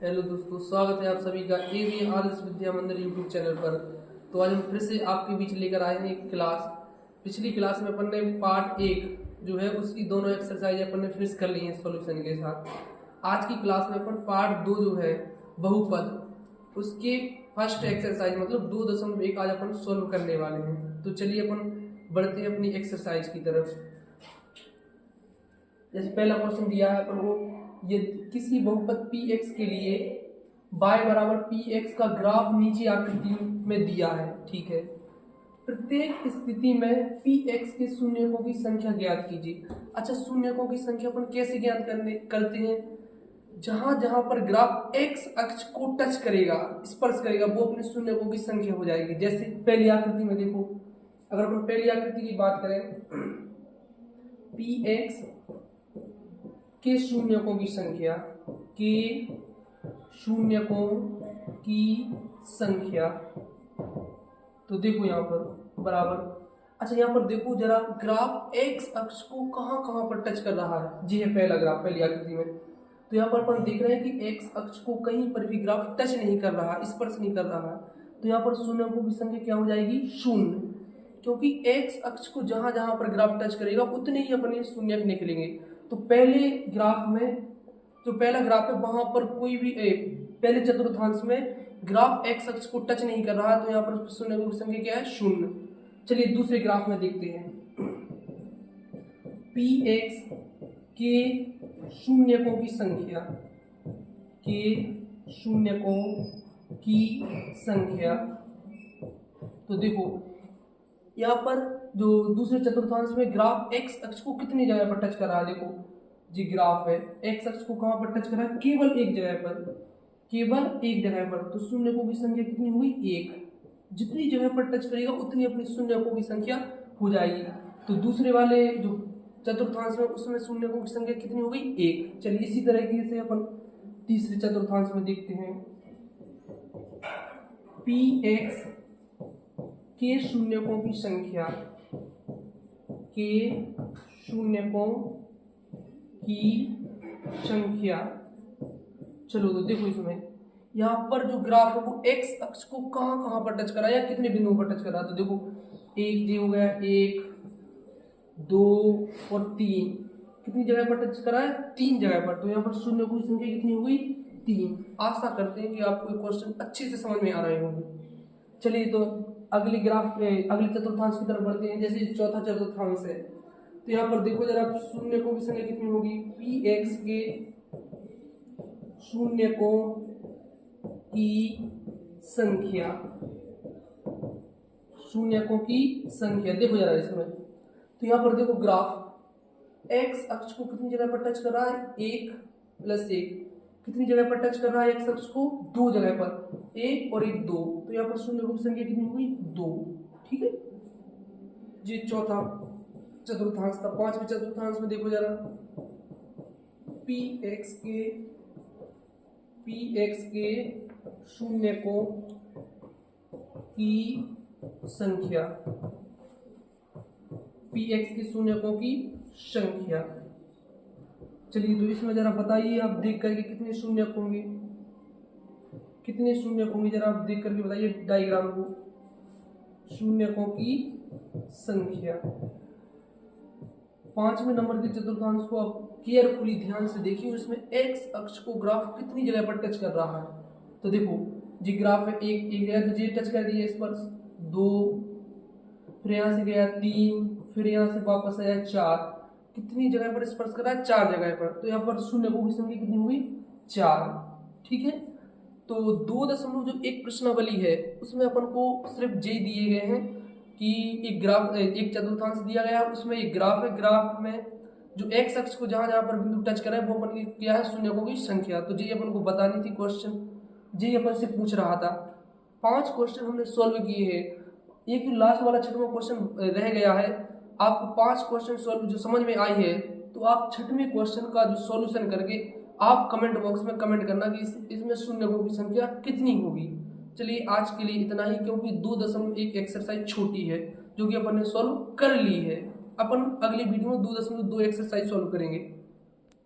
Hello दोस्तों, स्वागत है आप सभी का एवी आदर्श विद्या मंदिर यूट्यूब चैनल पर। तो आज हम फिर से आपके बीच लेकर आए हैं एक क्लास। पिछली क्लास में अपन ने पार्ट 1 जो है उसकी दोनों एक्सरसाइज अपन ने फिनिश कर ली हैं सॉल्यूशन के साथ। आज की क्लास में अपन पार्ट 2 जो है बहुपद उसके फर्स्ट एक्सरसाइज मतलब 2.1 आज अपन सॉल्व करने वाले हैं। तो चलिए अपन बढ़ते हैं अपनी एक्सरसाइज की तरफ। जैसे पहला क्वेश्चन दिया है अपन को, ये किसी बहुपद px के लिए y बराबर px का ग्राफ नीचे आकृति में दिया है। ठीक है, प्रत्येक स्थिति में px के शून्यकों की संख्या ज्ञात कीजिए। अच्छा, शून्यकों की संख्या अपन कैसे ज्ञात करते हैं? जहां जहां पर ग्राफ x अक्ष को टच करेगा, स्पर्श करेगा, वो अपने शून्यकों की संख्या हो जाएगी। जैसे पहली आकृति में देखो, अगर अपन पहली आकृति की बात करें, px के शून्यकों की संख्या, के शून्यकों की संख्या, तो देखो यहाँ पर बराबर। अच्छा, यहाँ पर देखो जरा, ग्राफ x अक्ष को कहाँ कहाँ पर टच कर रहा है। जी है पहला ग्राफ पहली आकृति में। तो यहाँ पर अपन देख रहे हैं कि x अक्ष को कहीं पर भी ग्राफ टच नहीं कर रहा, स्पर्श नहीं कर रहा है। तो यहाँ पर शून्यकों की संख्या क्या हो जाएगी? शून्य, क्योंकि x अक्ष को जहां जहां पर ग्राफ टच करेगा उतने ही अपने शून्यक निकलेंगे। तो पहले ग्राफ में जो पहला ग्राफ है वहां पर कोई भी पहले चतुर्थांश में ग्राफ x अक्ष को टच नहीं कर रहा है, तो यहाँ पर शून्यकों की संख्या क्या है? शून्य। चलिए दूसरे ग्राफ में देखते हैं, px के शून्यकों की संख्या, के शून्यकों की संख्या। तो देखो यहाँ पर जो दूसरे चतुर्थांश में ग्राफ x अक्ष को कितनी जगह पर टच कर रहा है? देखो जी, ग्राफ है x अक्ष को कहाँ पर टच कर रहा है? केवल एक जगह पर, केवल एक जगह पर। तो शून्यकों की संख्या कितनी हुई? 1। जितनी जगह पर टच करेगा उतनी अपनी शून्यकों की संख्या हो जाएगी। तो दूसरे वाले जो चतुर्थांश में उसमें शून्यकों की संख्या कितनी हो गई? 1। चलिए इसी तरीके से अपन तीसरे चतुर्थांश में देखते हैं, px के शून्यकों की संख्या, के शून्यकों की संख्या। चलो तो देखो इसमें यहाँ पर जो ग्राफ है वो x अक्ष को कहाँ कहाँ पर टच करा या कितने बिंदुओं पर टच करा? तो देखो एक जी हो गया, 1 2 और 3, कितनी जगह पर टच करा है? 3 जगह पर। तो यहाँ पर शून्यकों की संख्या कितनी हो गई? 3। आशा करते हैं कि आपको ये क्वेश्चन अच्छे से समझ में आ रहे होंगे। चलिए तो अगली ग्राफ में अगले चतुर्थांश की तरफ बढ़ते हैं। जैसे चौथा चतुर्थांश है, तो यहाँ पर देखो जरा, शून्यकों की संख्या कितनी होगी? px के शून्यकों की संख्या, शून्यकों की संख्या। देखो जरा इसमें, तो यहाँ पर देखो ग्राफ x अक्ष को कितनी जगह पर टच कर रहा है? 1 + 1। कितनी जगह पर टच कर रहा है x अक्ष को? 2 जगह पर, 1 और 1 2। तो यहाँ पर शून्यकों की संख्या कितनी हुई? 2। ठीक है, ये चौथा चतुर्थांश था। पांचवें चतुर्थांश में देखो जरा, px के शून्यकों की संख्या, px के शून्यकों की संख्या। चलिए तो इसमें जरा बताइए आप देख करके कितने शून्यक होंगे, कितने शून्यक होंगे, जरा आप देख करके बताइए डायग्राम को। शून्यकों की संख्या। 5वें नंबर के चतुर्थांश को आप केयरफुली ध्यान से देखिए, उसमें x अक्ष को ग्राफ कितनी जगह पर टच कर रहा है। तो देखो जी, ग्राफ है एक जगह तो जी टच कर दिया, इस पर 2, फिर यहाँ से गया 3, फिर यहाँ से वापस आया 4। कितनी जगह पर स्पर्श कर रहा है? 4 जगह पर। तो यहाँ पर शून्यकों की संख्या कितनी हुई? 4। ठीक है, तो 2.1 प्रश्नावली है, उसमें अपन को सिर्फ जे दिए गए हैं कि एक ग्राफ, एक चतुर्थांश दिया गया है, उसमें एक ग्राफ है, ग्राफ में जो x अक्ष को जहां जहां पर बिंदु टच कर रहा है वो अपन की क्या है? शून्यकों की संख्या। तो जी अपन को बतानी थी, क्वेश्चन जी अपन से पूछ रहा था। 5 क्वेश्चन हमने सॉल्व किए हैं, एक लास्ट वाला 6वां क्वेश्चन रह गया है। आपको 5 क्वेश्चन सॉल्व जो समझ में आई है, तो आप 6वें क्वेश्चन का जो सॉल्यूशन करके आप कमेंट बॉक्स में कमेंट करना कि इसमें शून्यकों की संख्या कितनी होगी। चलिए आज के लिए इतना ही, क्योंकि 2.1 एक्सरसाइज छोटी है जो कि अपन ने सॉल्व कर ली है। अपन अगली वीडियो में 2.2 एक्सरसाइज सॉल्व करेंगे।